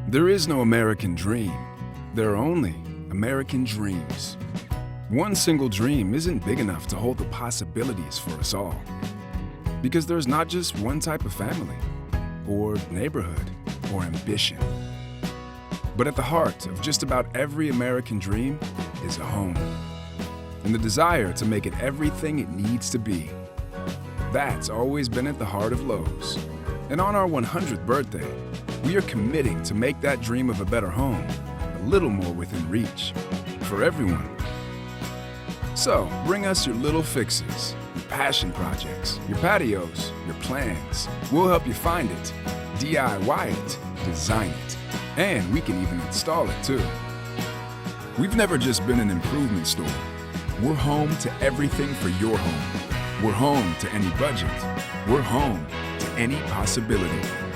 There is no American dream. There are only American dreams. One single dream isn't big enough to hold the possibilities for us all. Because there's not just one type of family, or neighborhood, or ambition. But at the heart of just about every American dream is a home. And the desire to make it everything it needs to be. That's always been at the heart of Lowe's. And on our 100th birthday, we are committing to make that dream of a better home a little more within reach for everyone. So bring us your little fixes, your passion projects, your patios, your plans. We'll help you find it, DIY it, design it, and we can even install it too. We've never just been an improvement store. We're home to everything for your home. We're home to any budget. We're home to any possibility.